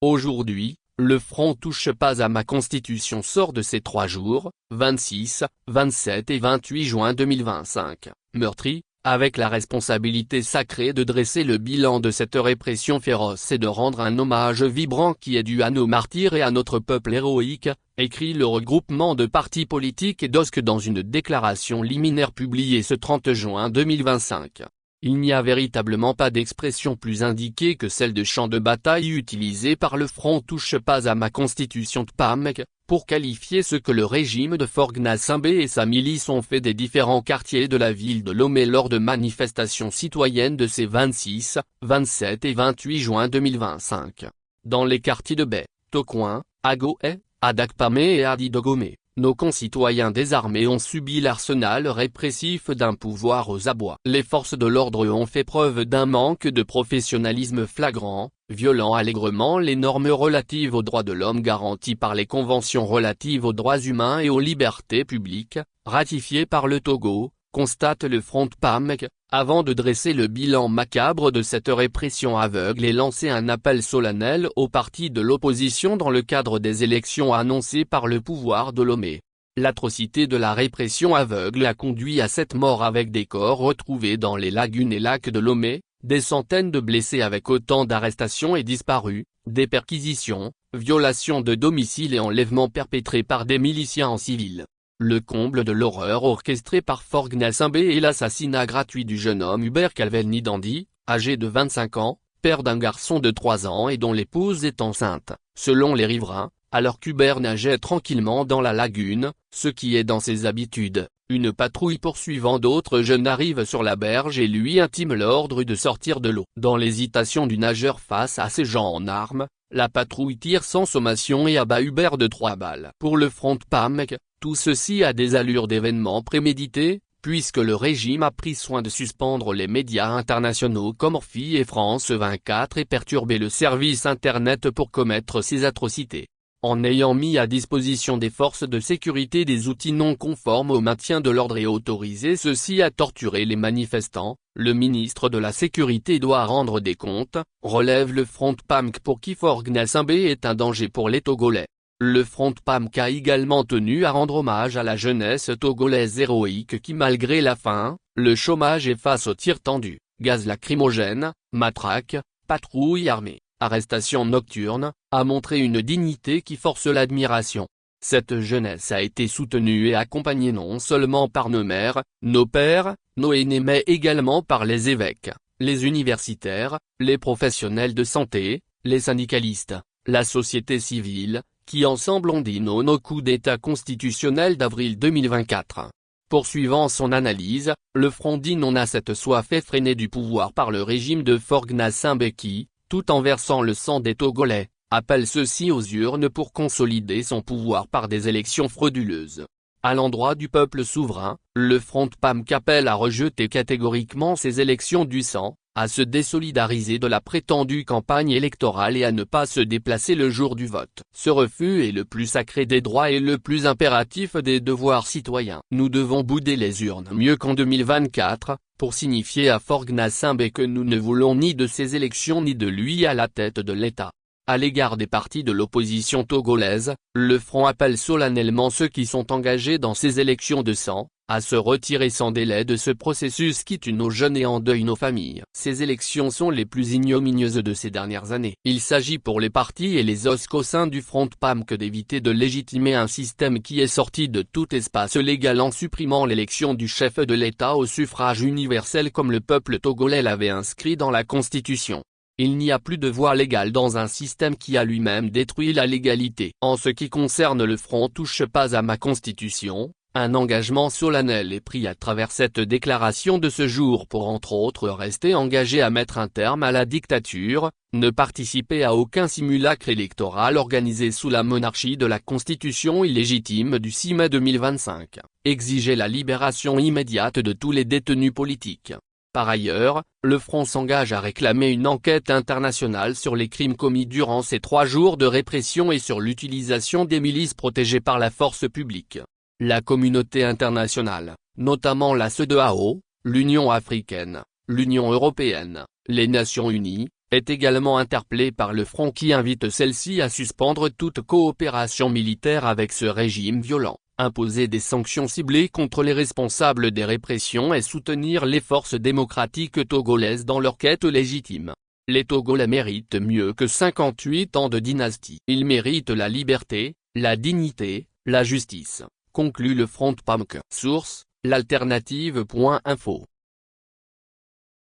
Aujourd'hui, le front touche pas à ma constitution sort de ces 3 jours, 26, 27 et 28 juin 2025, meurtri, avec la responsabilité sacrée de dresser le bilan de cette répression féroce et de rendre un hommage vibrant qui est dû à nos martyrs et à notre peuple héroïque, écrit le regroupement de partis politiques et d'OSC dans une déclaration liminaire publiée ce 30 juin 2025. Il n'y a véritablement pas d'expression plus indiquée que celle de champ de bataille utilisée par le front touche pas à ma constitution TPAMC, pour qualifier ce que le régime de Faure Gnassingbé et sa milice ont fait des différents quartiers de la ville de Lomé lors de manifestations citoyennes de ces 26, 27 et 28 juin 2025. Dans les quartiers de Bay, Tocoin, Agoé, Adakpamé et Adidogomé, nos concitoyens désarmés ont subi l'arsenal répressif d'un pouvoir aux abois. Les forces de l'ordre ont fait preuve d'un manque de professionnalisme flagrant, violant allègrement les normes relatives aux droits de l'homme garanties par les conventions relatives aux droits humains et aux libertés publiques, ratifiées par le Togo, constate le Front TPAMC, avant de dresser le bilan macabre de cette répression aveugle et lancer un appel solennel aux partis de l'opposition dans le cadre des élections annoncées par le pouvoir de Lomé. L'atrocité de la répression aveugle a conduit à cette mort avec des corps retrouvés dans les lagunes et lacs de Lomé, des centaines de blessés avec autant d'arrestations et disparus, des perquisitions, violations de domicile et enlèvements perpétrés par des miliciens en civil. Le comble de l'horreur orchestrée par Faure Gnassingbé est l'assassinat gratuit du jeune homme Hubert Calvelny Dandy, âgé de 25 ans, père d'un garçon de 3 ans et dont l'épouse est enceinte, selon les riverains, alors qu'Hubert nageait tranquillement dans la lagune, ce qui est dans ses habitudes. Une patrouille poursuivant d'autres jeunes arrive sur la berge et lui intime l'ordre de sortir de l'eau. Dans l'hésitation du nageur face à ces gens en armes, la patrouille tire sans sommation et abat Hubert de 3 balles. Pour le Front TPAMC, tout ceci a des allures d'événements prémédités, puisque le régime a pris soin de suspendre les médias internationaux comme Orphi et France 24 et perturber le service Internet pour commettre ces atrocités. En ayant mis à disposition des forces de sécurité des outils non conformes au maintien de l'ordre et autorisé ceux-ci à torturer les manifestants, le ministre de la Sécurité doit rendre des comptes, relève le Front TPAMC pour qui Faure Gnassingbé est un danger pour les Togolais. Le Front TPAMC a également tenu à rendre hommage à la jeunesse togolaise héroïque qui malgré la faim, le chômage et face aux tirs tendus, gaz lacrymogène, matraques, patrouilles armées, arrestations nocturnes, a montré une dignité qui force l'admiration. Cette jeunesse a été soutenue et accompagnée non seulement par nos mères, nos pères, nos aînés mais également par les évêques, les universitaires, les professionnels de santé, les syndicalistes, la société civile, qui ensemble ont dit non au coup d'État constitutionnel d'avril 2024. Poursuivant son analyse, le Front dit non à cette soif effrénée du pouvoir par le régime de Faure Gnassingbé qui, tout en versant le sang des Togolais, appelle ceux-ci aux urnes pour consolider son pouvoir par des élections frauduleuses. À l'endroit du peuple souverain, le Front TPAMC appelle à rejeter catégoriquement ces élections du sang, à se désolidariser de la prétendue campagne électorale et à ne pas se déplacer le jour du vote. Ce refus est le plus sacré des droits et le plus impératif des devoirs citoyens. Nous devons bouder les urnes mieux qu'en 2024, pour signifier à Faure Gnassingbé que nous ne voulons ni de ces élections ni de lui à la tête de l'État. À l'égard des partis de l'opposition togolaise, le Front appelle solennellement ceux qui sont engagés dans ces élections de sang, à se retirer sans délai de ce processus qui tue nos jeunes et endeuille nos familles. Ces élections sont les plus ignominieuses de ces dernières années. Il s'agit pour les partis et les OSC au sein du Front TPAMC d'éviter de légitimer un système qui est sorti de tout espace légal en supprimant l'élection du chef de l'État au suffrage universel comme le peuple togolais l'avait inscrit dans la Constitution. Il n'y a plus de voie légale dans un système qui a lui-même détruit la légalité. En ce qui concerne le Front touche pas à ma Constitution, un engagement solennel est pris à travers cette déclaration de ce jour pour entre autres rester engagé à mettre un terme à la dictature, ne participer à aucun simulacre électoral organisé sous la monarchie de la Constitution illégitime du 6 mai 2025, exiger la libération immédiate de tous les détenus politiques. Par ailleurs, le Front s'engage à réclamer une enquête internationale sur les crimes commis durant ces 3 jours de répression et sur l'utilisation des milices protégées par la force publique. La communauté internationale, notamment la CEDEAO, l'Union africaine, l'Union européenne, les Nations unies, est également interpellée par le front qui invite celle-ci à suspendre toute coopération militaire avec ce régime violent, imposer des sanctions ciblées contre les responsables des répressions et soutenir les forces démocratiques togolaises dans leur quête légitime. Les Togolais méritent mieux que 58 ans de dynastie. Ils méritent la liberté, la dignité, la justice, conclut le Front PAMC. Source, l'alternative.info.